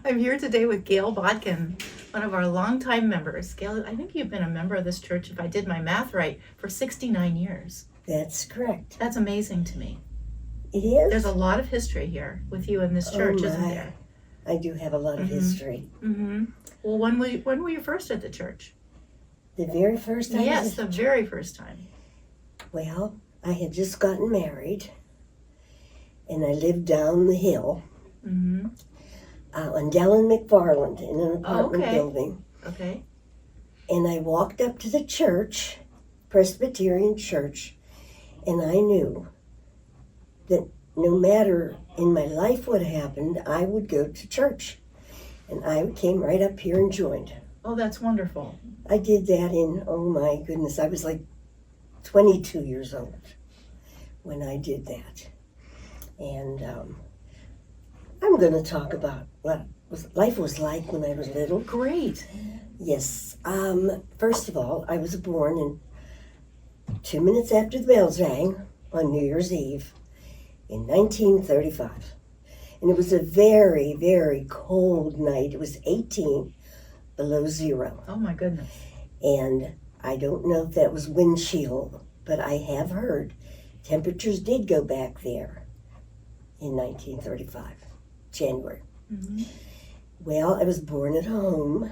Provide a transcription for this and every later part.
I'm here today with Gail Bodkin, one of our longtime members. Gail, I think you've been a member of this church, if I did my math right, for 69 years. That's correct. That's amazing to me. It is? There's a lot of history here with you in this church, isn't there? I do have a lot of history. Mm-hmm. Well, when were you first at the church? The very first time? Yes, the very first time. Well, I had just gotten married, and I lived down the hill on Dell and McFarland in an apartment building. Okay. And I walked up to the church, Presbyterian church, and I knew that no matter in my life what happened, I would go to church. And I came right up here and joined. Oh, that's wonderful. I did that in, oh my goodness, I was like 22 years old when I did that. And I'm going to talk about what life was like when I was little. Great. Yes. First of all, I was born in 2 minutes after the bells rang on New Year's Eve in 1935. And it was a very, very cold night. It was 18 below zero. Oh my goodness. And I don't know if that was wind chill, but I have heard temperatures did go back there in 1935, January. Mm-hmm. Well, I was born at home.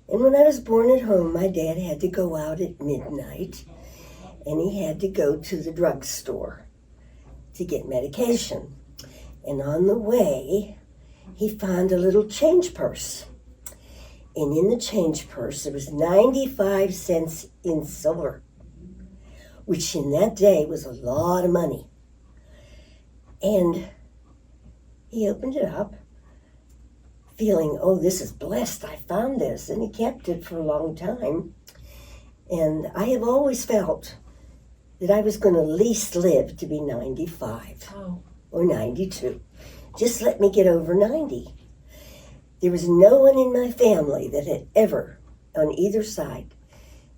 And when I was born at home, my dad had to go out at midnight, and he had to go to the drugstore to get medication. And on the way, he found a little change purse. And in the change purse, there was 95 cents in silver, which in that day was a lot of money. And he opened it up, feeling, oh, this is blessed, I found this. And he kept it for a long time. And I have always felt that I was going to at least live to be 95 or 92. Just let me get over 90. There was no one in my family that had ever, on either side,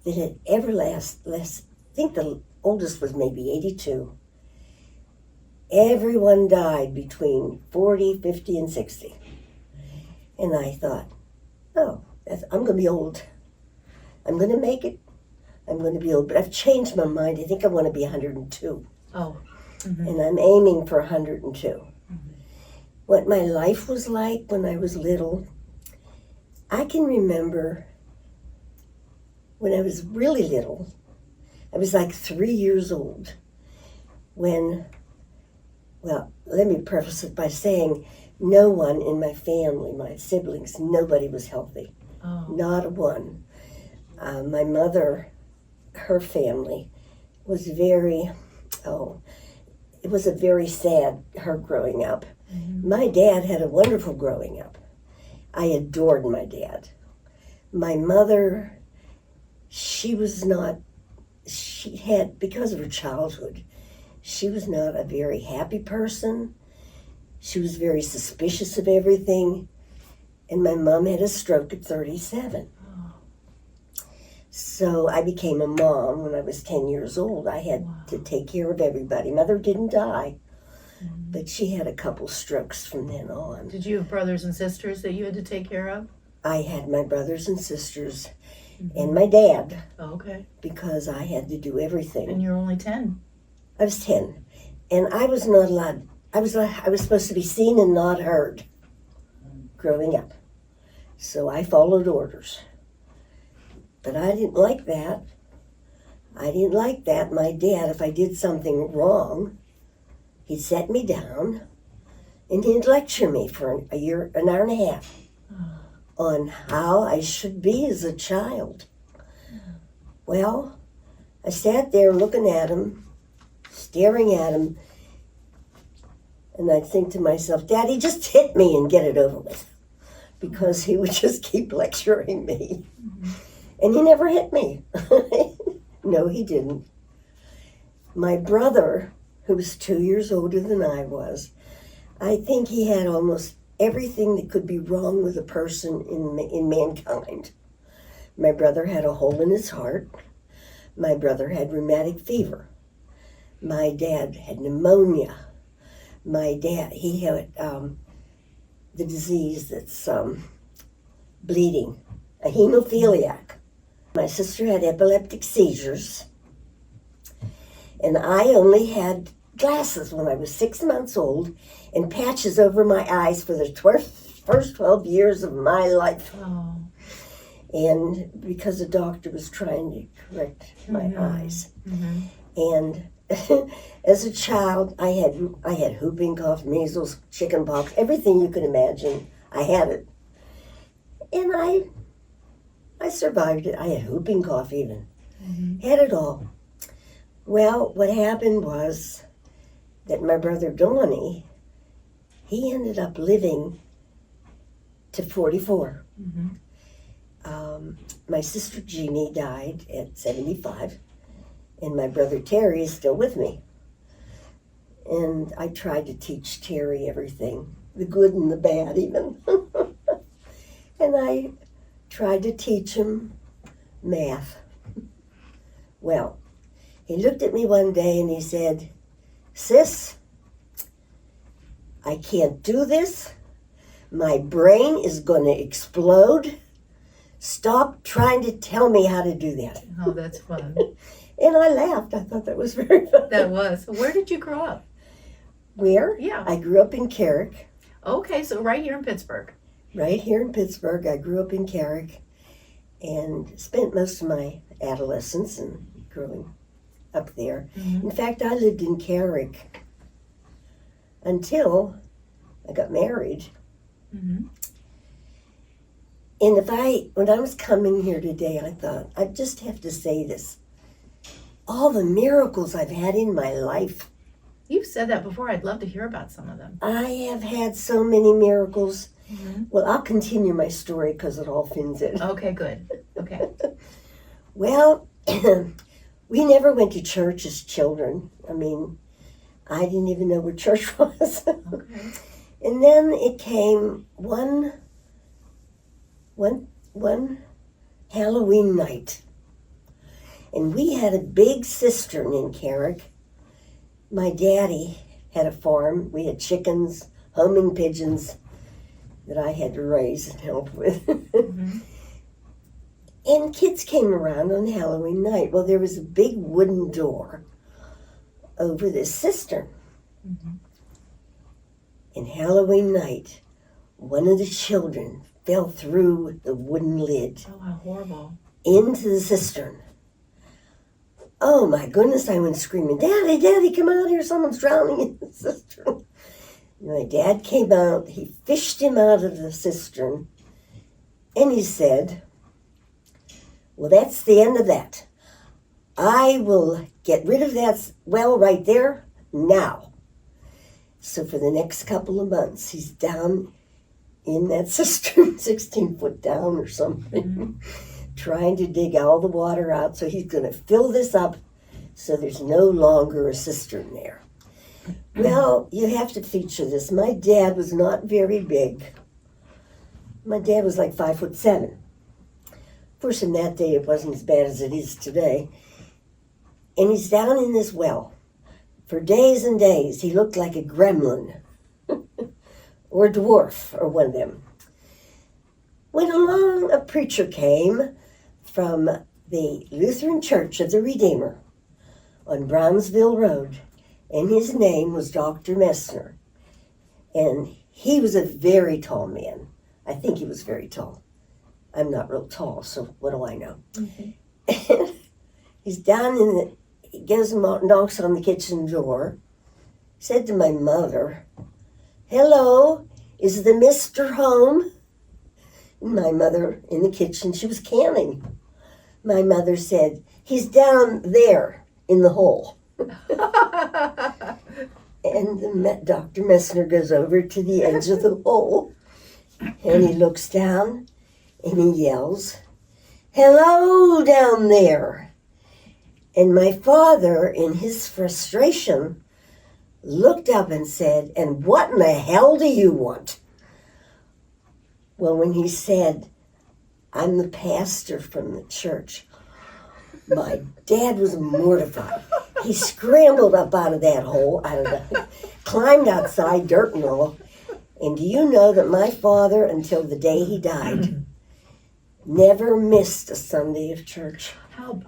that had ever less, I think the oldest was maybe 82. Everyone died between 40, 50, and 60. And I thought, oh, I'm going to be old. I'm going to make it. I'm going to be old. But I've changed my mind. I think I want to be 102. Oh. Mm-hmm. And I'm aiming for 102. What my life was like when I was little, I can remember when I was really little, I was like 3 years old, when, well, let me preface it by saying no one in my family, my siblings, nobody was healthy. Oh. Not a one. My mother, her family was very, it was a very sad, her growing up. Mm-hmm. My dad had a wonderful growing up. I adored my dad. My mother, because of her childhood, she was not a very happy person. She was very suspicious of everything. And my mom had a stroke at 37. So I became a mom when I was 10 years old. I had to take care of everybody. Mother didn't die, but she had a couple strokes from then on. Did you have brothers and sisters that you had to take care of? I had my brothers and sisters and my dad. Oh, okay. Because I had to do everything. And you're only 10. I was 10. And I was not allowed. I was supposed to be seen and not heard growing up. So I followed orders. But I didn't like that. My dad, if I did something wrong, he'd set me down and he'd lecture me for an hour and a half on how I should be as a child. Well, I sat there looking at him, staring at him, and I'd think to myself, Daddy, just hit me and get it over with. Because he would just keep lecturing me. Mm-hmm. And he never hit me. No, he didn't. My brother, who was 2 years older than I was, I think he had almost everything that could be wrong with a person in mankind. My brother had a hole in his heart. My brother had rheumatic fever. My dad had pneumonia. My dad, he had the disease that's bleeding, a hemophiliac. My sister had epileptic seizures, and I only had glasses when I was 6 months old and patches over my eyes for the first 12 years of my life. Oh. And because the doctor was trying to correct my eyes. Mm-hmm. And as a child, I had whooping cough, measles, chicken pox, everything you could imagine. I had it. And I survived it. I had whooping cough even. Mm-hmm. Had it all. Well, what happened was that my brother Donnie, he ended up living to 44. Mm-hmm. My sister Jeannie died at 75, and my brother Terry is still with me. And I tried to teach Terry everything, the good and the bad even. And I tried to teach him math. Well, he looked at me one day and he said, "Sis, I can't do this. My brain is going to explode. Stop trying to tell me how to do that." Oh, that's fun. And I laughed. I thought that was very funny. That was. Where did you grow up? Where? Yeah. I grew up in Carrick. Okay, so right here in Pittsburgh. Right here in Pittsburgh. I grew up in Carrick and spent most of my adolescence and growing up there. Mm-hmm. In fact, I lived in Carrick until I got married. Mm-hmm. And when I was coming here today, I thought, I just have to say this. All the miracles I've had in my life. You've said that before. I'd love to hear about some of them. I have had so many miracles. Mm-hmm. Well, I'll continue my story because it all fits in. Okay, good. Okay. Well, we never went to church as children. I mean, I didn't even know what church was. Okay. And then it came one Halloween night. And we had a big cistern in Carrick. My daddy had a farm. We had chickens, homing pigeons that I had to raise and help with. Mm-hmm. And kids came around on Halloween night. Well, there was a big wooden door over this cistern. Mm-hmm. And Halloween night, one of the children fell through the wooden lid Oh, how horrible. into the cistern. Oh my goodness, I went screaming, "Daddy, Daddy, come out here, someone's drowning in the cistern." My dad came out, he fished him out of the cistern, and he said, "Well, that's the end of that. I will get rid of that well right there now." So for the next couple of months, he's down in that cistern, 16 foot down or something, Mm-hmm. trying to dig all the water out. So he's going to fill this up so there's no longer a cistern there. Well, you have to feature this. My dad was not very big. My dad was like 5'7". Of course, in that day, it wasn't as bad as it is today. And he's down in this well. For days and days, he looked like a gremlin or a dwarf or one of them. When along a preacher came from the Lutheran Church of the Redeemer on Brownsville Road, and his name was Dr. Messner. And he was a very tall man. I think he was very tall. I'm not real tall, so what do I know? Mm-hmm. He's down he goes and knocks on the kitchen door, said to my mother, "Hello, is the mister home?" And my mother in the kitchen, she was canning. My mother said, "He's down there in the hole." And Dr. Messner goes over to the edge of the hole, and he looks down, and he yells, "Hello down there." And my father, in his frustration, looked up and said, "And what in the hell do you want?" Well, when he said, "I'm the pastor from the church," my dad was mortified. He scrambled up out of that hole, climbed outside, dirt and all, And do you know that my father, until the day he died, never missed a Sunday of church?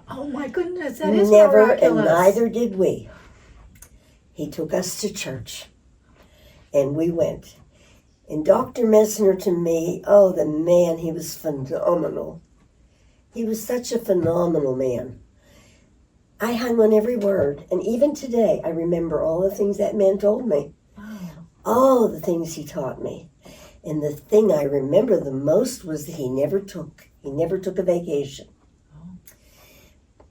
Oh my goodness, that is Never, miraculous. and neither did we. He took us to church, and we went. And Dr. Messner, to me, oh, the man, he was phenomenal. He was such a phenomenal man. I hung on every word, and even today, I remember all the things that man told me. Wow. All the things he taught me. And the thing I remember the most was that he never took a vacation.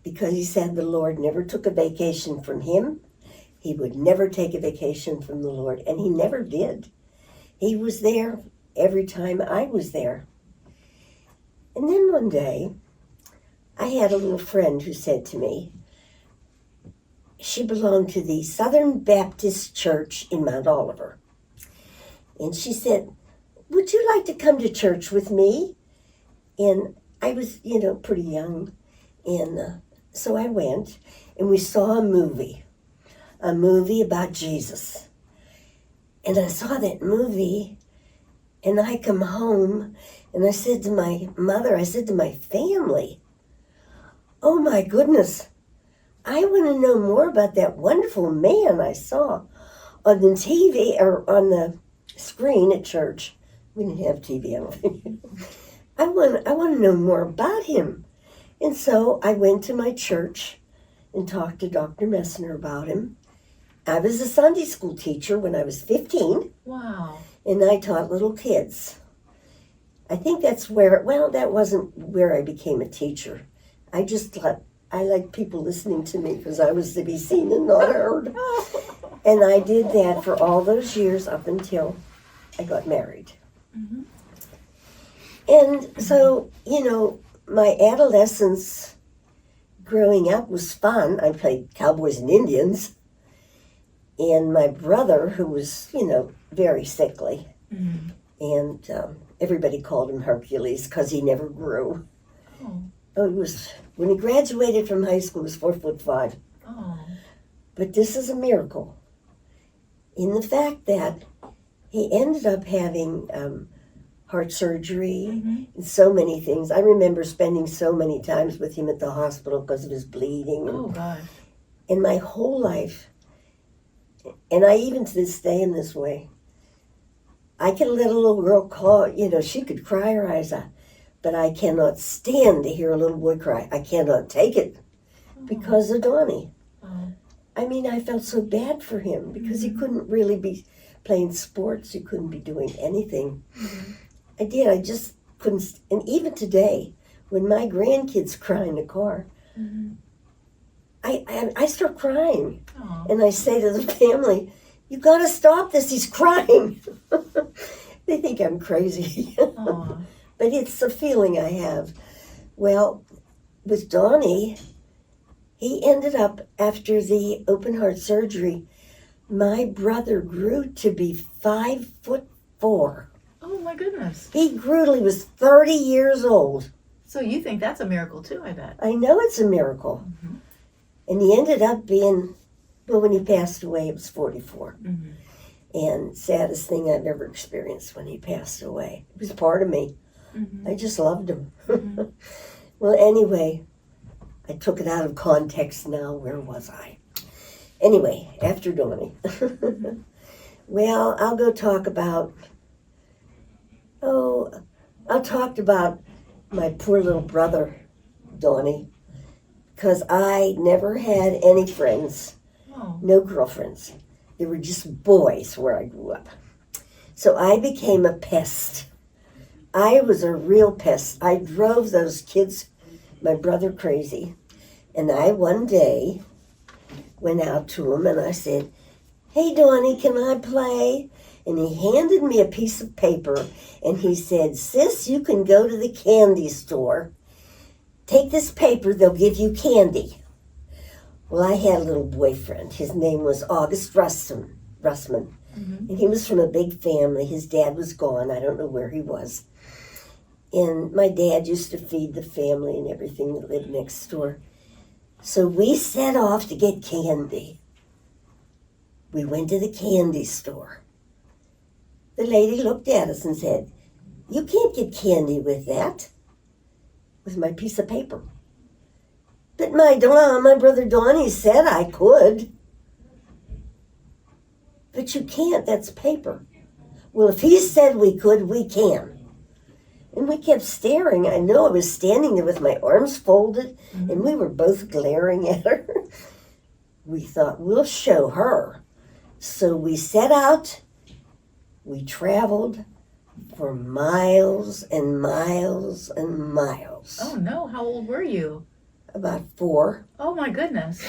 Because he said the Lord never took a vacation from him. He would never take a vacation from the Lord, and he never did. He was there every time I was there. And then one day, I had a little friend who said to me, she belonged to the Southern Baptist Church in Mount Oliver. And she said, would you like to come to church with me? And I was, pretty young. And so I went, and we saw a movie about Jesus. And I saw that movie, and I come home, and I said to my mother, I said to my family, oh my goodness, I want to know more about that wonderful man I saw on the TV or on the screen at church. We didn't have TV, I don't think. I want to know more about him. And so I went to my church and talked to Dr. Messner about him. I was a Sunday school teacher when I was 15. Wow. And I taught little kids. I think that's where, that wasn't where I became a teacher. I just thought, I liked people listening to me because I was to be seen and not heard. And I did that for all those years up until I got married. Mm-hmm. And so, my adolescence growing up was fun. I played cowboys and Indians. And my brother, who was, very sickly, Mm-hmm. and everybody called him Hercules because he never grew. Oh. He was, when he graduated from high school, he was 4'5". Oh. But this is a miracle in the fact that he ended up having heart surgery Mm-hmm. and so many things. I remember spending so many times with him at the hospital because of his bleeding. Oh, God. And my whole life, and I even to this day am this way, I can let a little girl call, she could cry her eyes out, but I cannot stand to hear a little boy cry. I cannot take it because of Donnie. Oh. I mean, I felt so bad for him because he couldn't really be playing sports. He couldn't be doing anything. Mm-hmm. I just couldn't. And even today, when my grandkids cry in the car, Mm-hmm. I start crying. Oh. And I say to the family, you got to stop this. He's crying. They think I'm crazy. Oh. But it's a feeling I have. Well, with Donnie, he ended up, after the open heart surgery, my brother grew to be 5'4". Oh, my goodness. He grew till he was 30 years old. So you think that's a miracle, too, I bet. I know it's a miracle. Mm-hmm. And he ended up being, when he passed away, he was 44. Mm-hmm. And saddest thing I've ever experienced when he passed away. He was part of me. Mm-hmm. I just loved him. Mm-hmm. Well, anyway, I took it out of context now. Where was I? Anyway, after Donnie. Well, I'll go talk about, I'll talk about my poor little brother, Donnie, because I never had any friends, Oh. no girlfriends. They were just boys where I grew up. So I became a pest. I was a real pest. I drove those kids, my brother, crazy. And I one day went out to him and I said, hey, Donnie, can I play? And he handed me a piece of paper and he said, sis, you can go to the candy store. Take this paper, they'll give you candy. Well, I had a little boyfriend. His name was August Russman. Mm-hmm. And he was from a big family. His dad was gone. I don't know where he was. And my dad used to feed the family and everything that lived next door. So we set off to get candy. We went to the candy store. The lady looked at us and said, "You can't get candy with that." With my piece of paper. But my brother Donnie said I could. But you can't, that's paper. Well, if he said we could, we can. And we kept staring. I know I was standing there with my arms folded, and we were both glaring at her. We thought, we'll show her. So we set out. We traveled for miles and miles and miles. Oh no, how old were you? About 4. Oh my goodness.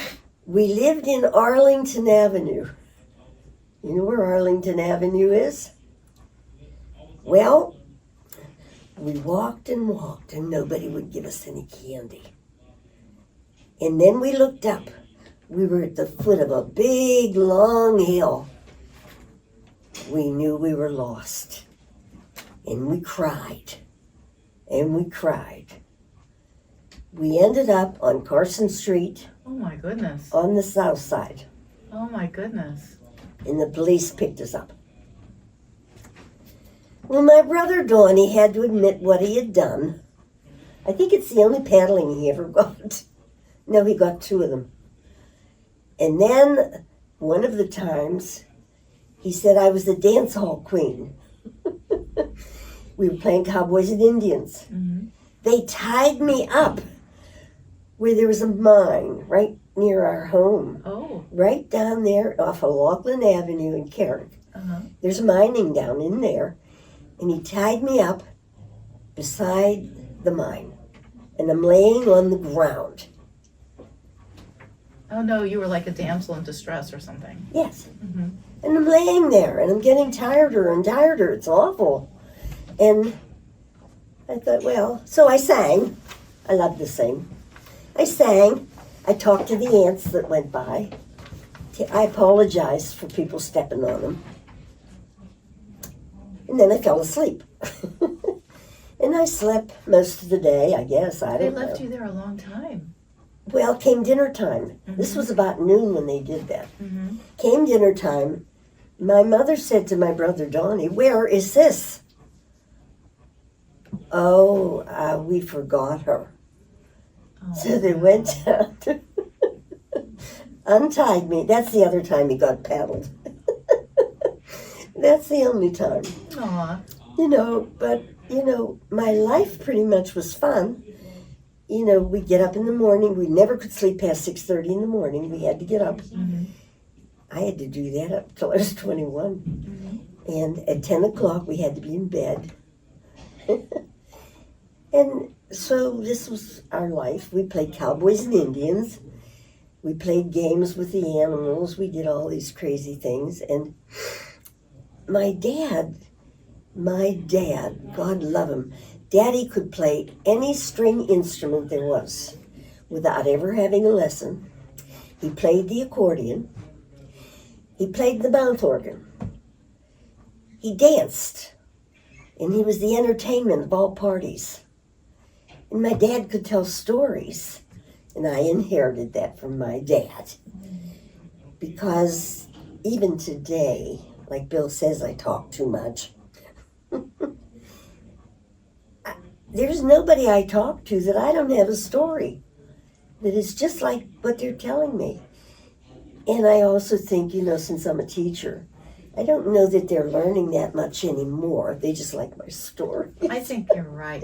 We lived in Arlington Avenue. You know where Arlington Avenue is? Well, we walked and walked and nobody would give us any candy. And then we looked up. We were at the foot of a big, long hill. We knew we were lost. And we cried. And we cried. We ended up on Carson Street Oh my goodness. on the south side. Oh my goodness. And the police picked us up. Well, my brother Donnie had to admit what he had done. I think it's the only paddling he ever got. No, he got 2 of them. And then, one of the times, he said I was the dance hall queen. We were playing Cowboys and Indians. Mm-hmm. They tied me up where there was a mine right near our home. Oh. Right down there off of Laughlin Avenue in Carrick. Uh-huh. There's mining down in there. And he tied me up beside the mine. And I'm laying on the ground. Oh no, you were like a damsel in distress or something. Yes. Mm-hmm. And I'm laying there and I'm getting tireder and tireder. It's awful. And I thought, well, so I sang. I love to sing. I sang. I talked to the ants that went by. I apologized for people stepping on them. And then I fell asleep. And I slept most of the day, I guess. I They don't know. left you there a long time. Well, came dinner time. Mhm. This was about noon when they did that. Mm-hmm. Came dinner time. My mother said to my brother Donnie, "Where is this?" Oh, we forgot her. Oh, So they went down, untied me. That's the other time he got paddled. That's the only time. Aw. But my life pretty much was fun. We'd get up in the morning. We never could sleep past 6:30 in the morning. We had to get up. Mm-hmm. I had to do that up till I was 21. Mm-hmm. And at 10 o'clock, we had to be in bed. And so this was our life. We played Cowboys and Indians. We played games with the animals. We did all these crazy things. And my dad, God love him, Daddy could play any string instrument there was without ever having a lesson. He played the accordion. He played the mouth organ. He danced. And he was the entertainment of all parties. And my dad could tell stories. And I inherited that from my dad. Because even today, like Bill says, I talk too much. There's nobody I talk to that I don't have a story that is just like what they're telling me. And I also think, since I'm a teacher, I don't know that they're learning that much anymore. They just like my story. I think you're right.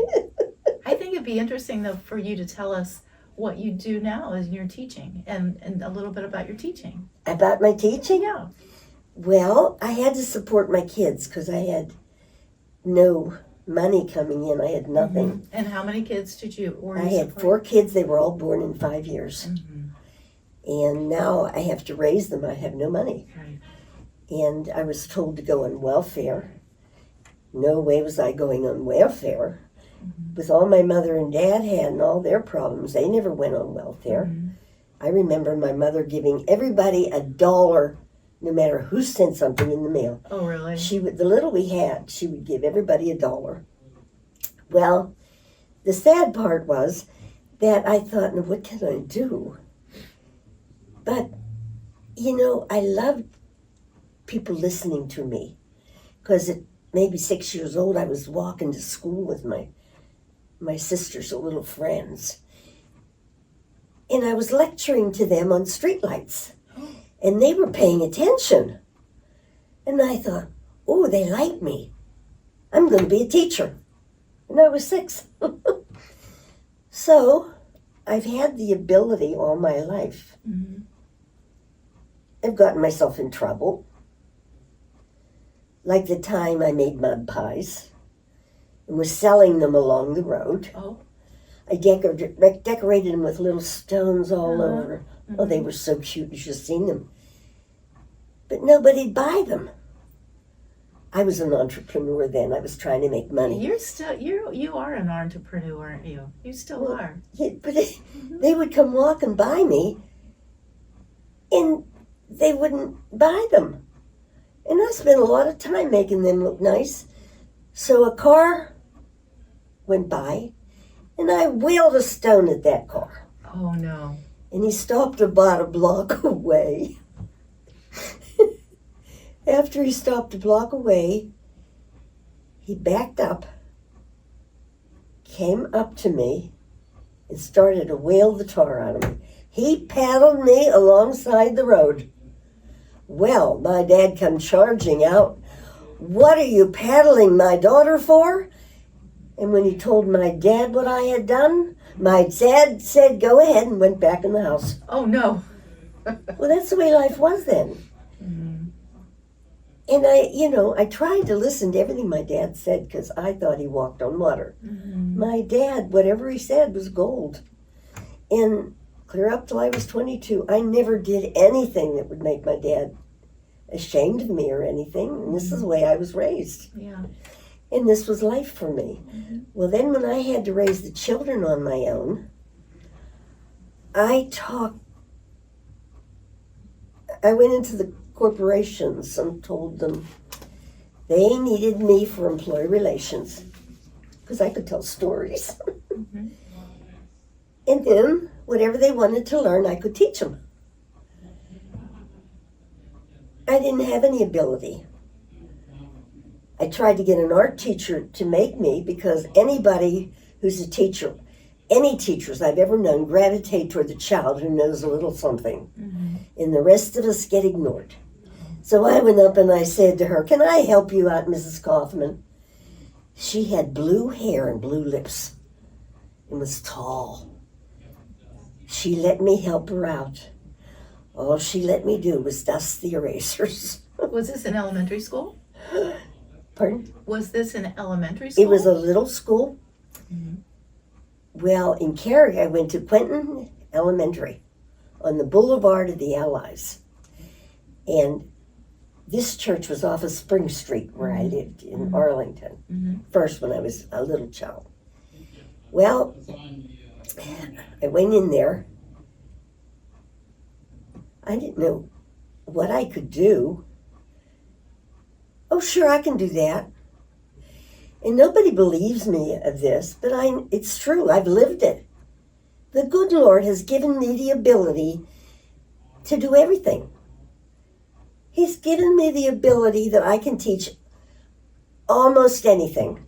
I think it'd be interesting, though, for you to tell us what you do now as you're teaching and a little bit about your teaching. About my teaching? Yeah. Well, I had to support my kids because I had no money coming in. I had nothing. Mm-hmm. And how many kids did you I had 4 kids. They were all born in 5 years. Mm-hmm. And now I have to raise them. I have no money. Right. And I was told to go on welfare. No way was I going on welfare. Mm-hmm. With all my mother and dad had and all their problems, they never went on welfare. Mm-hmm. I remember my mother giving everybody $1, no matter who sent something in the mail. Oh, really? She would, the little we had, she would give everybody $1. Well, the sad part was that I thought, now what can I do? But, I loved people listening to me because maybe 6 years old, I was walking to school with my sister's little friends. And I was lecturing to them on streetlights. And they were paying attention. And I thought, oh, they like me. I'm going to be a teacher. And I was 6. So I've had the ability all my life. Mm-hmm. I've gotten myself in trouble. Like the time I made mud pies and was selling them along the road. Oh. I decorated them with little stones all over. Mm-hmm. Oh, they were so cute. You should have seen them. But nobody'd buy them. I was an entrepreneur then. I was trying to make money. You are an entrepreneur, aren't you? You still are. Yeah, but they would come walking by me, and they wouldn't buy them. And I spent a lot of time making them look nice. So a car went by, and I wheeled a stone at that car. Oh, no. And he stopped about a block away. After he stopped a block away, he backed up, came up to me, and started to whale the tar out of me. He paddled me alongside the road. Well, my dad come charging out. What are you paddling my daughter for? And when he told my dad what I had done, my dad said, go ahead, and went back in the house. Oh, no. Well, that's the way life was then. Mm-hmm. And I tried to listen to everything my dad said because I thought he walked on water. Mm-hmm. My dad, whatever he said was gold. And clear up till I was 22, I never did anything that would make my dad ashamed of me or anything. And this is the way I was raised. Yeah. And this was life for me. Mm-hmm. Well, then when I had to raise the children on my own, I went into the corporations and told them they needed me for employee relations because I could tell stories. Mm-hmm. And then whatever they wanted to learn, I could teach them. I didn't have any ability. I tried to get an art teacher to make me because anybody who's a teacher, any teachers I've ever known gravitate toward the child who knows a little something. Mm-hmm. And the rest of us get ignored. So I went up and I said to her, can I help you out, Mrs. Kaufman? She had blue hair and blue lips and was tall. She let me help her out. All she let me do was dust the erasers. Was this in elementary school? Pardon? Was this in elementary school? It was a little school. Mm-hmm. Well, in Cary, I went to Quentin Elementary on the Boulevard of the Allies. And this church was off of Spring Street where I lived in Arlington. Mm-hmm. First when I was a little child. Well, I went in there. I didn't know what I could do. Oh, sure, I can do that. And nobody believes me of this, but it's true. I've lived it. The good Lord has given me the ability to do everything. He's given me the ability that I can teach almost anything.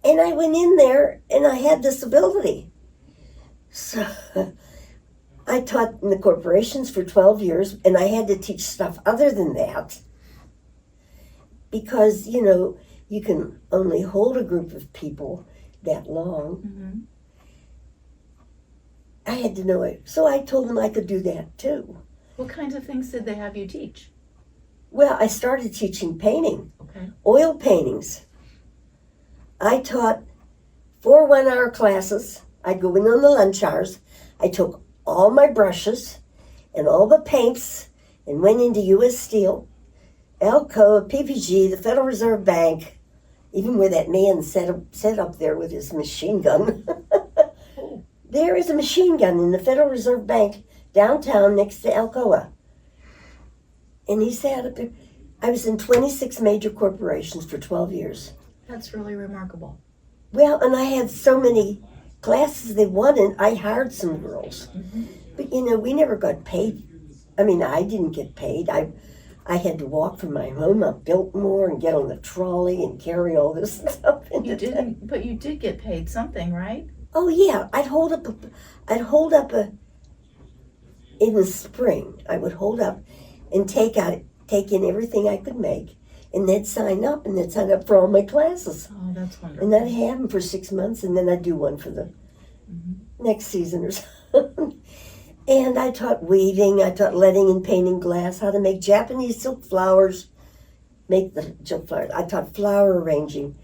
And I went in there and I had this ability. So I taught in the corporations for 12 years and I had to teach stuff other than that. Because, you can only hold a group of people that long. Mm-hmm. I had to know it. So I told them I could do that too. What kinds of things did they have you teach? Well, I started teaching painting, Okay. oil paintings. I taught 4 1-hour classes. I'd go in on the lunch hours. I took all my brushes and all the paints and went into U.S. Steel, Alcoa, PPG, the Federal Reserve Bank, even where that man sat up there with his machine gun. Oh. There is a machine gun in the Federal Reserve Bank downtown next to Alcoa. And he sat up there. I was in 26 major corporations for 12 years. That's really remarkable. Well, and I had so many classes they wanted, I hired some girls. Mm-hmm. But, we never got paid. I mean, I didn't get paid. I I had to walk from my home up Biltmore and get on the trolley and carry all this stuff into You didn't, but you did get paid something, right? Oh yeah, I'd hold up in the spring. I would hold up and take in everything I could make, and they'd sign up for all my classes. Oh, that's wonderful. And I'd have them for 6 months, and then I'd do one for the next season or so. And I taught weaving, I taught letting and painting glass, how to make Japanese silk flowers, make the silk flowers. I taught flower arranging,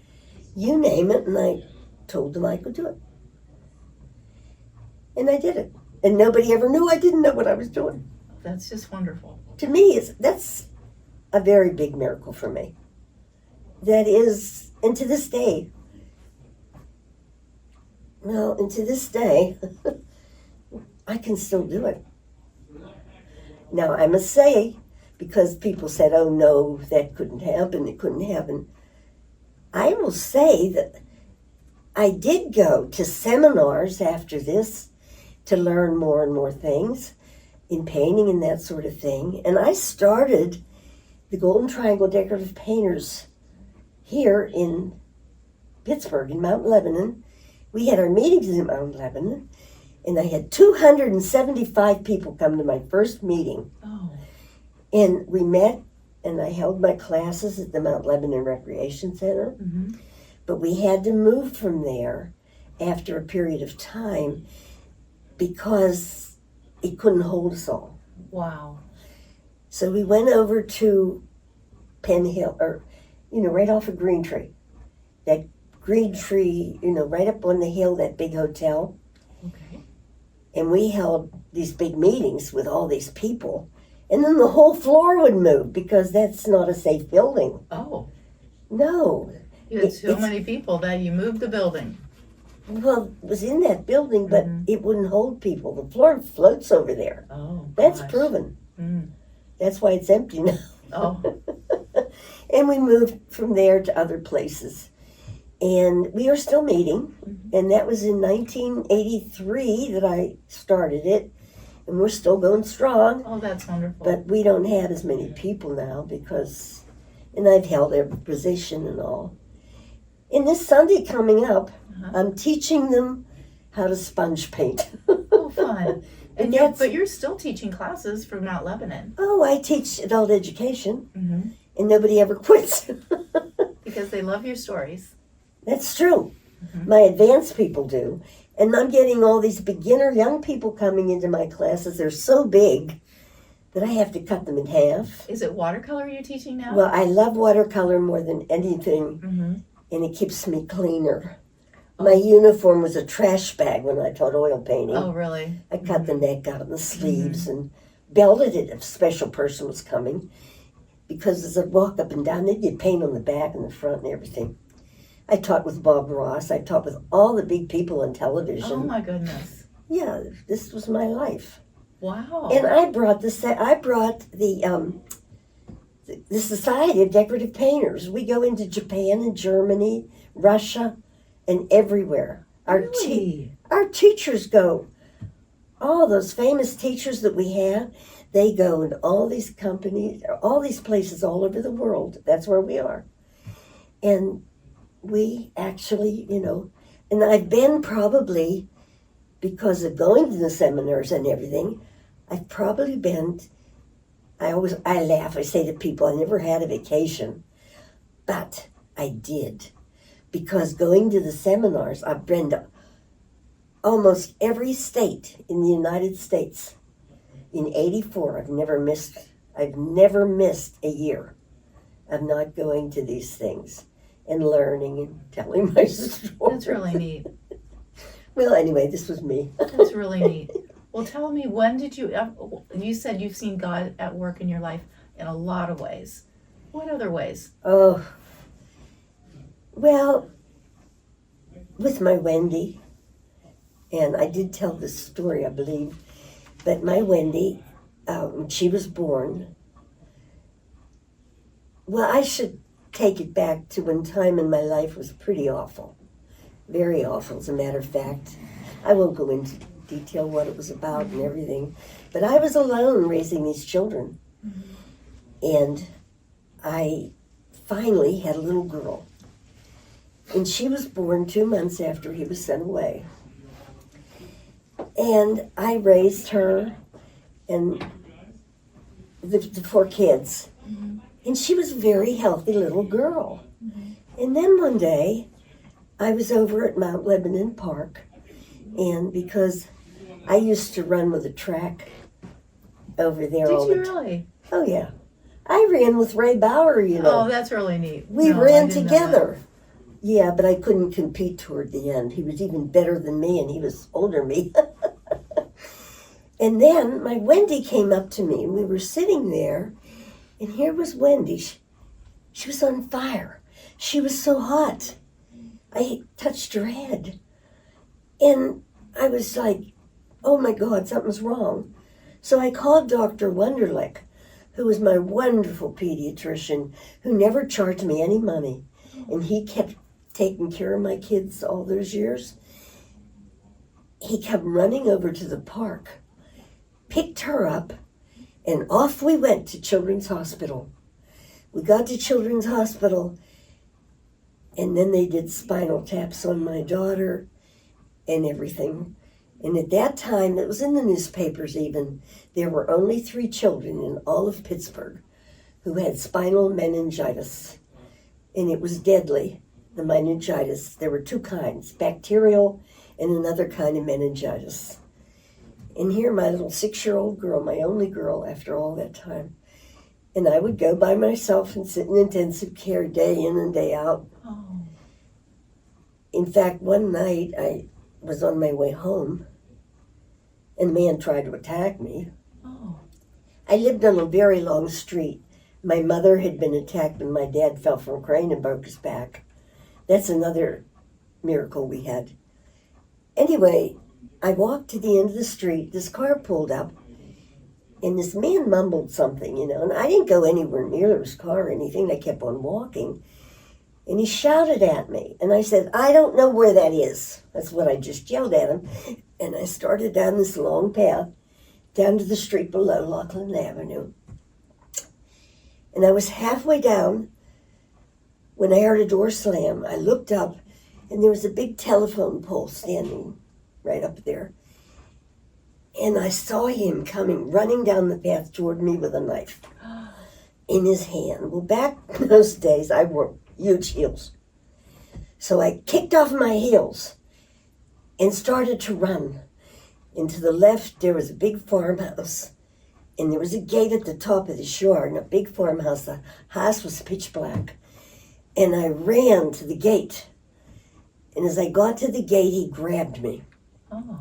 you name it, and I told them I could do it. And I did it. And nobody ever knew I didn't know what I was doing. That's just wonderful. To me, that's a very big miracle for me. That is, and to this day, I can still do it. Now, I must say, because people said, oh no, that couldn't happen, it couldn't happen. I will say that I did go to seminars after this to learn more and more things in painting and that sort of thing. And I started the Golden Triangle Decorative Painters here in Pittsburgh, in Mount Lebanon. We had our meetings in Mount Lebanon, and I had 275 people come to my first meeting. Oh. And we met, and I held my classes at the Mount Lebanon Recreation Center. Mm-hmm. But we had to move from there after a period of time because it couldn't hold us all. Wow. So we went over to Penn Hill, or, right off of Green Tree. That Green Tree, right up on the hill, that big hotel. Okay. And we held these big meetings with all these people. And then the whole floor would move because that's not a safe building. Oh. No. You had so many people that you moved the building. Well, it was in that building, but it wouldn't hold people. The floor floats over there. Oh, that's gosh. proven. Mm. That's why it's empty now. Oh. And we moved from there to other places. And we are still meeting. And that was in 1983 that I started it. And we're still going strong. Oh, that's wonderful. But we don't have as many people now because, and I've held every position and all. And this Sunday coming up, I'm teaching them how to sponge paint. Oh, fun. And But you're still teaching classes for Mount Lebanon. Oh, I teach adult education, Mm-hmm. and nobody ever quits. Because they love your stories. That's true. Mm-hmm. My advanced people do. And I'm getting all these beginner young people coming into my classes. They're so big that I have to cut them in half. Is it watercolor you're teaching now? Well, I love watercolor more than anything, Mm-hmm. and it keeps me cleaner. My uniform was a trash bag when I taught oil painting. Oh, really? I cut the neck out of the sleeves and belted it if a special person was coming. Because as I walk up and down, they'd get paint on the back and the front and everything. I taught with Bob Ross. I taught with all the big people on television. Oh, my goodness. Yeah, this was my life. Wow. And I brought the Society of Decorative Painters. We go into Japan and Germany, Russia, and everywhere. Really? Our teachers go. All those famous teachers that we have, they go in all these companies, all these places all over the world. That's where we are. And we actually, and I've been probably, because of going to the seminars and everything, I've probably been, I laugh, I say to people, I never had a vacation, but I did. Because going to the seminars, I've been to almost every state in the United States. In 84, I've never missed a year of not going to these things and learning and telling my story. That's really neat. Well, anyway, this was me. That's really neat. Well, tell me, when did you said you've seen God at work in your life in a lot of ways. What other ways? Oh, well, with my Wendy, and I did tell this story, I believe, but my Wendy, when she was born, well, I should take it back to when time in my life was pretty awful. Very awful, as a matter of fact. I won't go into detail what it was about and everything, but I was alone raising these children. And I finally had a little girl. And she was born 2 months after he was sent away. And I raised her and the 4 kids. Mm-hmm. And she was a very healthy little girl. Mm-hmm. And then one day, I was over at Mount Lebanon Park. And because I used to run with a track over there all Did the you time. really? Oh, yeah. I ran with Ray Bauer, you know. Oh, that's really neat. We No, I ran didn't know together. Yeah, but I couldn't compete toward the end. He was even better than me, and he was older than me. And then my Wendy came up to me, and we were sitting there, and here was Wendy. She was on fire. She was so hot. I touched her head, and I was like, oh my God, something's wrong. So I called Dr. Wunderlich, who was my wonderful pediatrician, who never charged me any money, and he kept taking care of my kids all those years. He kept running over to the park, picked her up, and off we went to Children's Hospital. We got to Children's Hospital, and then they did spinal taps on my daughter and everything. And at that time, it was in the newspapers even, there were only 3 children in all of Pittsburgh who had spinal meningitis. And it was deadly, the meningitis. There were 2 kinds, bacterial and another kind of meningitis. And here my little 6-year-old girl, my only girl after all that time, and I would go by myself and sit in intensive care day in and day out. Oh. In fact, one night I was on my way home, and a man tried to attack me. Oh. I lived on a very long street. My mother had been attacked when my dad fell from a crane and broke his back. That's another miracle we had. Anyway, I walked to the end of the street. This car pulled up, and this man mumbled something, you know, and I didn't go anywhere near his car or anything. I kept on walking. And he shouted at me, and I said, I don't know where that is. That's what I just yelled at him. And I started down this long path, down to the street below Laughlin Avenue. And I was halfway down when I heard a door slam. I looked up, and there was a big telephone pole standing right up there. And I saw him coming, running down the path toward me with a knife in his hand. Well, back in those days, I wore huge heels. So I kicked off my heels and started to run. And to the left, there was a big farmhouse. And there was a gate at the top of this yard, and a big farmhouse. The house was pitch black. And I ran to the gate. And as I got to the gate, he grabbed me. Oh.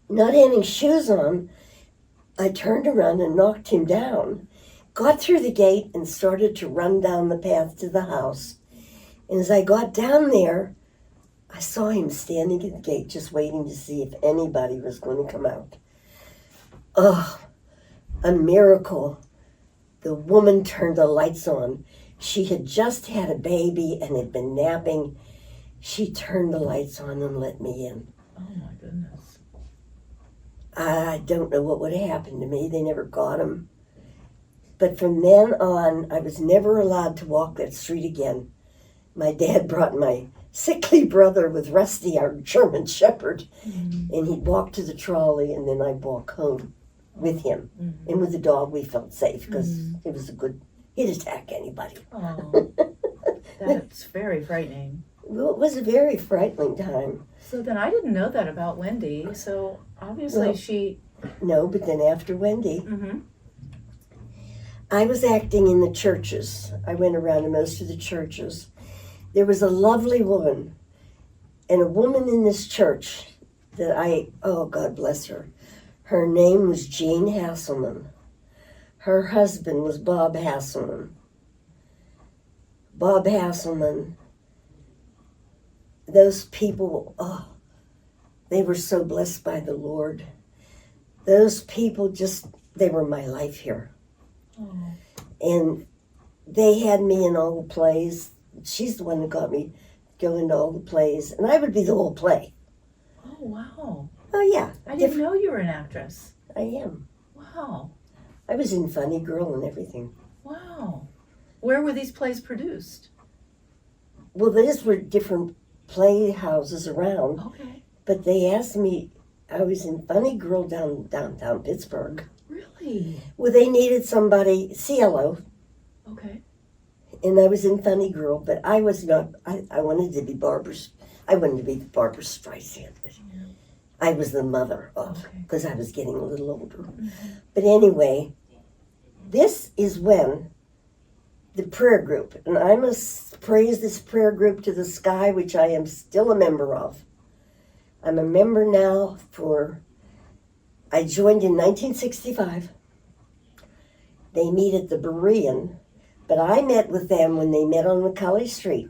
Not having shoes on, I turned around and knocked him down, got through the gate, and started to run down the path to the house. And as I got down there, I saw him standing at the gate just waiting to see if anybody was going to come out. Oh, a miracle. The woman turned the lights on. She had just had a baby and had been napping. She turned the lights on and let me in. Oh my goodness. I don't know what would have happened to me. They never got him. But from then on, I was never allowed to walk that street again. My dad brought my sickly brother with Rusty, our German Shepherd, and he'd walk to the trolley, and then I'd walk home with him. Mm-hmm. And with the dog, we felt safe because it was he'd attack anybody. Oh, that's very frightening. Well, it was a very frightening time. So then I didn't know that about Wendy. So obviously Well, she... No, but then after Wendy, Mm-hmm. I was acting in the churches. I went around to most of the churches. There was a lovely woman, and a woman in this church that oh, God bless her. Her name was Jean Hasselman. Her husband was Bob Hasselman. Bob Hasselman, those people, oh, they were so blessed by the Lord. Those people they were my life here. Oh. And they had me in all the plays. She's the one that got me going to all the plays. And I would be the whole play. Oh, wow. Oh, yeah. I didn't know you were an actress. I am. Wow. I was in Funny Girl and everything. Wow. Wow. Where were these plays produced? Well, these were different playhouses around, Okay. but they asked me, I was in Funny Girl downtown Pittsburgh. Really? Well, they needed somebody, CLO, Okay. and I was in Funny Girl, but I was not, I wanted to be I wanted to be Barbara Streisand. Yeah. I was the mother of, Okay. because I was getting a little older. Mm-hmm. But anyway, this is when the prayer group, and I must praise this prayer group to the sky, which I am still a member of. I'm a member now I joined in 1965. They meet at the Berean, but I met with them when they met on Macaulay Street.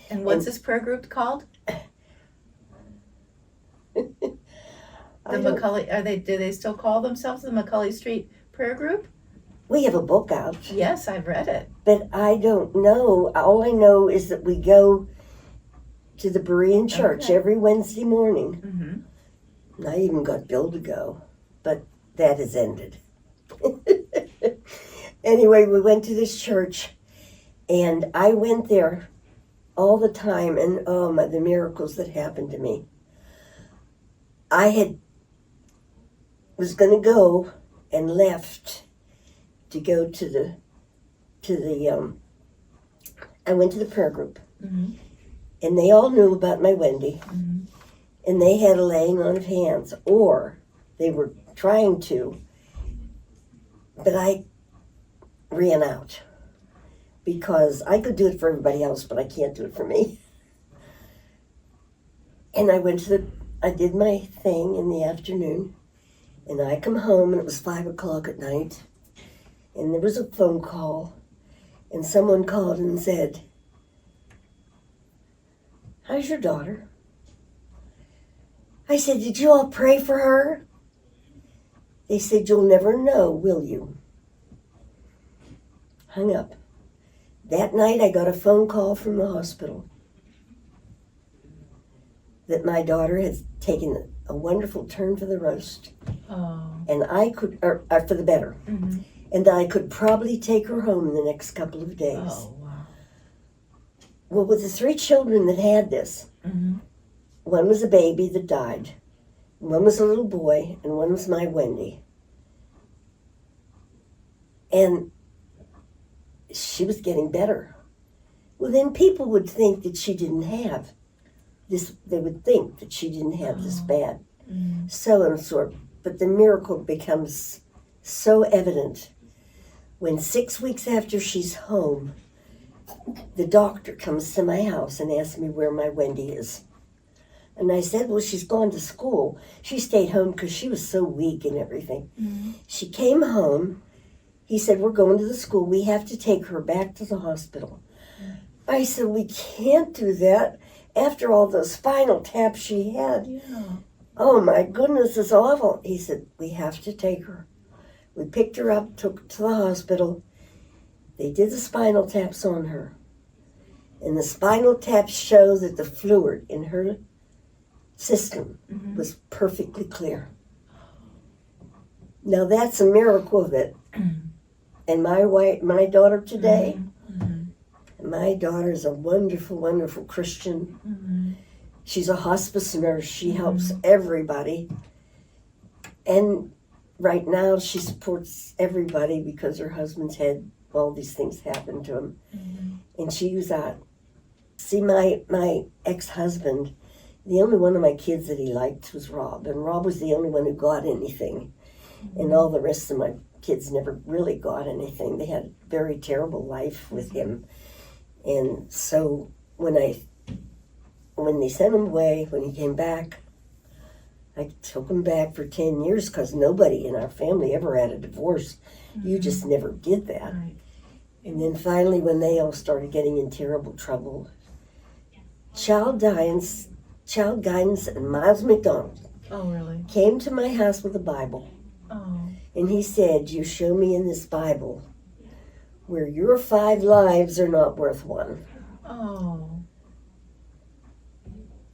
And what's this prayer group called? The Macaulay, do they still call themselves the Macaulay Street Prayer Group? We have a book out. Yes, I've read it. But I don't know. All I know is that we go to the Berean church Okay. every Wednesday morning. Mm-hmm. And I even got Bill to go, but that has ended. Anyway, we went to this church, and I went there all the time, and oh my, the miracles that happened to me. Was going to go and left to go I went to the prayer group, Mm-hmm. and they all knew about my Wendy, Mm-hmm. and they had a laying on of hands, or they were trying to, but I ran out because I could do it for everybody else, but I can't do it for me. And I did my thing in the afternoon, and I come home, and it was 5:00 at night, and there was a phone call, and someone called and said, "How's your daughter?" I said, "Did you all pray for her?" They said, "You'll never know, will you?" Hung up. That night I got a phone call from the hospital that my daughter had taken a wonderful turn for the roast, Oh. and I could, or for the better, Mm-hmm. and I could probably take her home in the next couple of days. Oh, wow. Well, with the 3 children that had this, Mm-hmm. one was a baby that died, one was a little boy, and one was my Wendy. And she was getting better. Well, then people would think that she didn't have this, they would think that she didn't have this bad. Mm-hmm. So and so, but the miracle becomes so evident when 6 weeks after she's home, the doctor comes to my house and asks me where my Wendy is. And I said, well, she's gone to school. She stayed home because she was so weak and everything. Mm-hmm. She came home. He said, we're going to the school. We have to take her back to the hospital. I said, we can't do that after all those spinal taps she had. Yeah. Oh my goodness, it's awful. He said, we have to take her. We picked her up, took her to the hospital. They did the spinal taps on her. And the spinal taps show that the fluid in her system Mm-hmm. was perfectly clear. Now that's a miracle that, and my daughter today, Mm-hmm. my daughter's a wonderful, wonderful Christian. Mm-hmm. She's a hospice nurse. She Mhm. helps everybody. And right now she supports everybody because her husband's had all these things happen to him. Mm-hmm. And she was out. See, my ex-husband, the only one of my kids that he liked was Rob. And Rob was the only one who got anything. And all the rest of my kids never really got anything. They had a very terrible life with him. And so when they sent him away, when he came back, I took him back for 10 years because nobody in our family ever had a divorce. You just never did that. Right. And then finally, when they all started getting in terrible trouble, Child Guidance and Miles McDonald Oh, really? came to my house with a Bible. Oh. And he said, you show me in this Bible where your 5 lives are not worth one. Oh.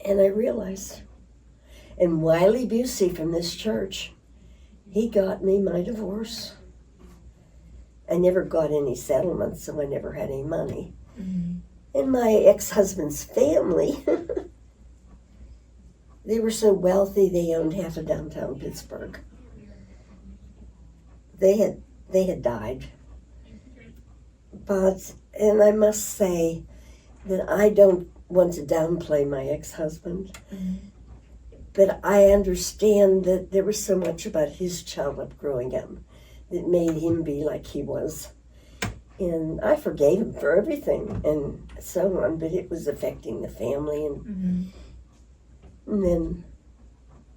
And I realized. And Wiley Busey from this church, he got me my divorce. I never got any settlements, so I never had any money. Mm-hmm. And my ex-husband's family, they were so wealthy they owned half of downtown Pittsburgh. They had died. And I must say that I don't want to downplay my ex-husband, but I understand that there was so much about his childhood growing up that made him be like he was. And I forgave him for everything and so on, but it was affecting the family. And then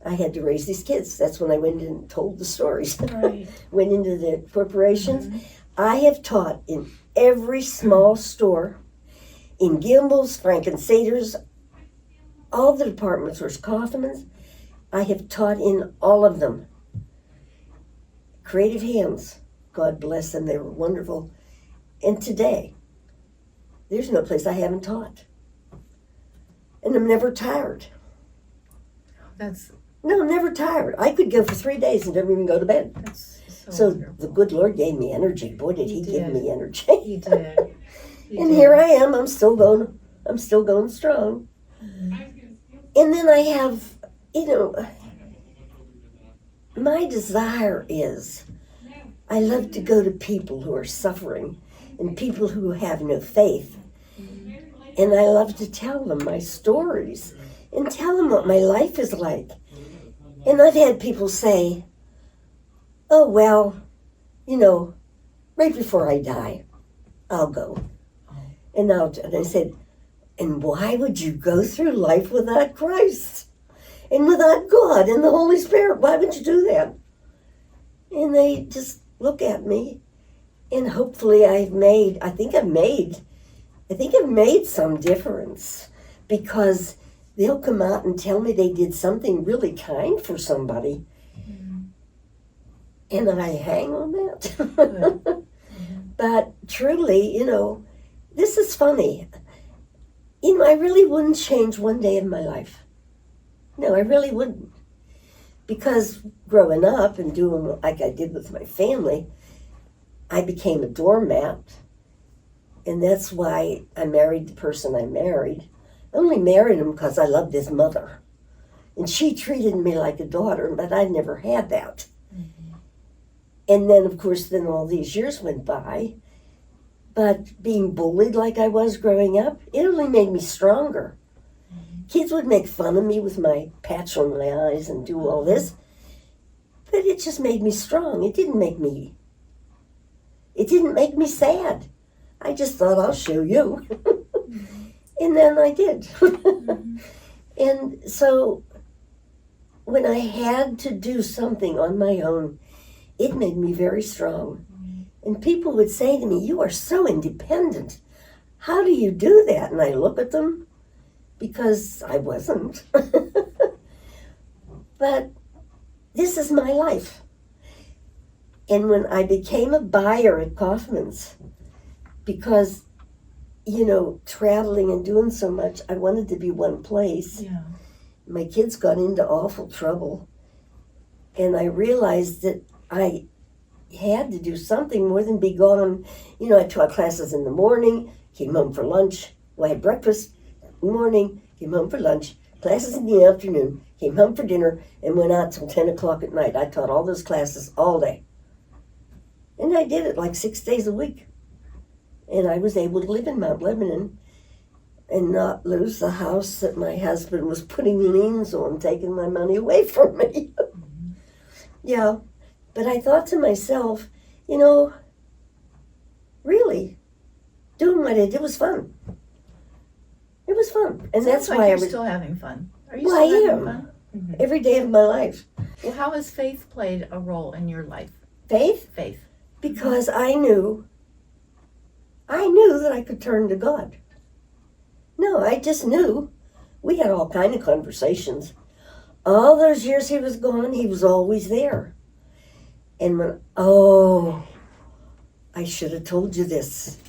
I had to raise these kids. That's when I went and told the stories. Right. Went into the corporations. I have taught in every small store, in Gimbel's, Frankensader's, all the department stores, Kaufman's. I have taught in all of them. Creative hands, God bless them, they were wonderful. And today, there's no place I haven't taught. And I'm never tired. No, I'm never tired. I could go for 3 days and never even go to bed. That's So wonderful. the good Lord gave me energy. Boy, did he give me energy. He did. And here I am. I'm still going strong. And then I have, my desire is, I love to go to people who are suffering and people who have no faith. And I love to tell them my stories and tell them what my life is like. And I've had people say, oh, well, right before I die, I'll go. And I said, and why would you go through life without Christ and without God and the Holy Spirit? Why would you do that? And they just look at me, and hopefully I think I've made some difference, because they'll come out and tell me they did something really kind for somebody. And I hang on that. But truly, this is funny. I really wouldn't change one day of my life. No, I really wouldn't. Because growing up and doing like I did with my family, I became a doormat. And that's why I married the person I married. I only married him because I loved his mother. And she treated me like a daughter, but I never had that. And then, of course, all these years went by. But being bullied like I was growing up, it only made me stronger. Kids would make fun of me with my patch on my eyes and do all this. But it just made me strong. It didn't make me sad. I just thought, I'll show you. And then I did. And so when I had to do something on my own, it made me very strong. And people would say to me, you are so independent. How do you do that? And I look at them, because I wasn't. But this is my life. And when I became a buyer at Kaufman's, because, traveling and doing so much, I wanted to be one place. Yeah. My kids got into awful trouble. And I realized that I had to do something more than be gone. I taught classes in the morning, came home for lunch. I had breakfast in the morning, came home for lunch, classes in the afternoon, came home for dinner, and went out till 10 o'clock at night. I taught all those classes all day. And I did it like 6 days a week. And I was able to live in Mount Lebanon and not lose the house that my husband was putting liens on, taking my money away from me. Yeah. But I thought to myself, really, doing what I did was fun. It was fun. And that's like why you're still having fun. Are you Well, still I having am. fun? Every day of my life. Well, how has faith played a role in your life? Faith? Faith. Because I knew that I could turn to God. No, I just knew. We had all kind of conversations. All those years he was gone, he was always there. And I should have told you this.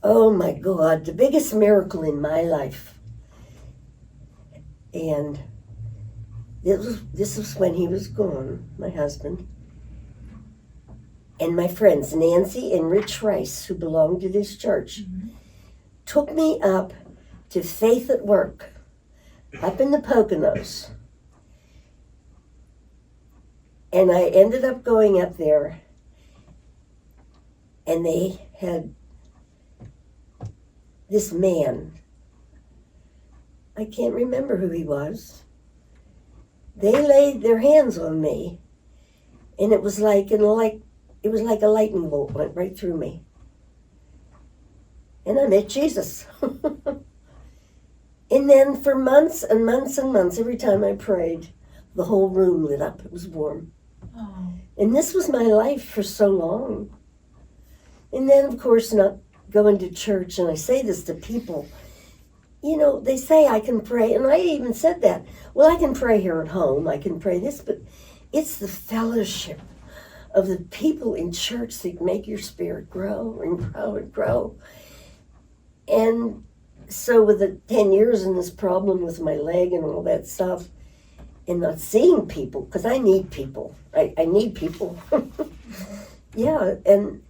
Oh my God, the biggest miracle in my life. And this was when he was gone, my husband. and my friends, Nancy and Rich Rice, who belonged to this church, took me up to Faith at Work, up in the Poconos. And I ended up going up there, and they had this man. I can't remember who he was. They laid their hands on me, and it was like a lightning bolt went right through me. And I met Jesus. And then for months and months and months, every time I prayed, the whole room lit up. It was warm. Oh. And this was my life for so long. And then, of course, not going to church, and I say this to people, you know, they say I can pray, and I even said that. Well, I can pray here at home, I can pray this, but it's the fellowship of the people in church that make your spirit grow and grow and grow. And so with the 10 years and this problem with my leg and all that stuff, and not seeing people, because I need people. I need people. Yeah, and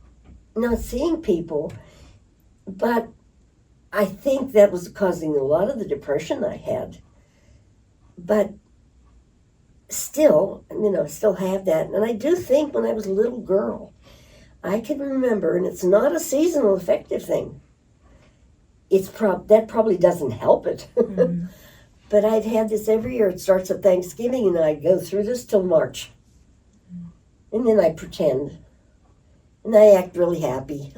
not seeing people, but I think that was causing a lot of the depression I had. But still, you know, I still have that. And I do think when I was a little girl, I can remember, and it's not a seasonal affective thing. That probably doesn't help it. Mm-hmm. But I'd had this every year. It starts at Thanksgiving, and I'd go through this till March. And then I pretend. And I act really happy.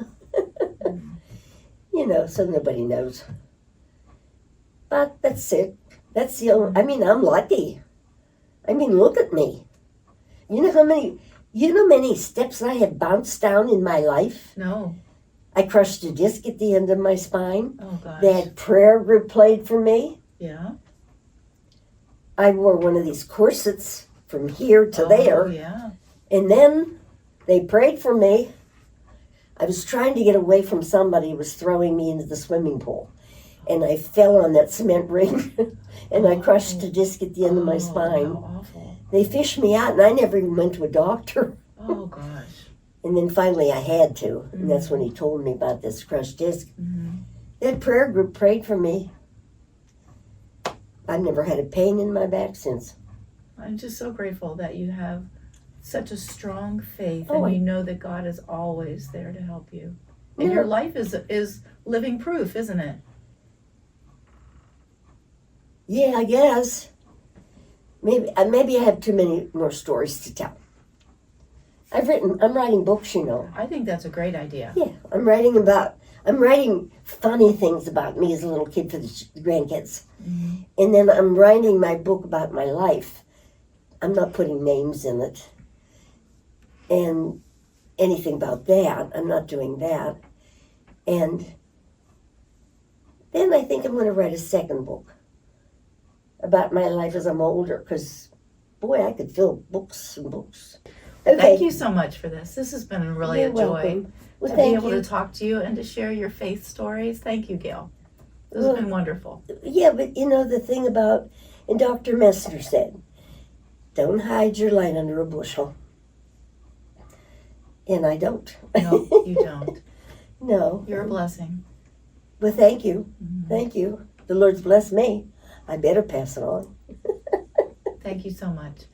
You know, so nobody knows. But that's it. That's the only, I mean, I'm lucky. I mean, look at me. You know how many steps I have bounced down in my life? No. I crushed a disc at the end of my spine. Oh, gosh. That prayer group played for me. Yeah. I wore one of these corsets from here to there. Yeah. And then they prayed for me. I was trying to get away from somebody who was throwing me into the swimming pool. And I fell on that cement ring, and I crushed a disc at the end of my spine. How awful. They fished me out, and I never even went to a doctor. Oh, gosh. And then finally I had to, and that's when he told me about this crushed disc. Mm-hmm. That prayer group prayed for me. I've never had a pain in my back since. I'm just so grateful that you have such a strong faith, and you know that God is always there to help you. And your life is living proof, isn't it? Yeah, I guess. Maybe I have too many more stories to tell. I'm writing books, you know. I think that's a great idea. Yeah, I'm writing funny things about me as a little kid for the grandkids. Mm-hmm. And then I'm writing my book about my life. I'm not putting names in it. And anything about that, I'm not doing that. And then I think I'm going to write a second book about my life as I'm older, because, boy, I could fill books and books. Okay. Thank you so much for this. This has been really a joy to be able to talk to you and to share your faith stories. Thank you, Gail. This has been wonderful. Yeah, but you know the thing about, and Dr. Messner said, don't hide your light under a bushel. And I don't. No, you don't. No. You're a blessing. Well, thank you. Mm-hmm. Thank you. The Lord's blessed me. I better pass it on. Thank you so much.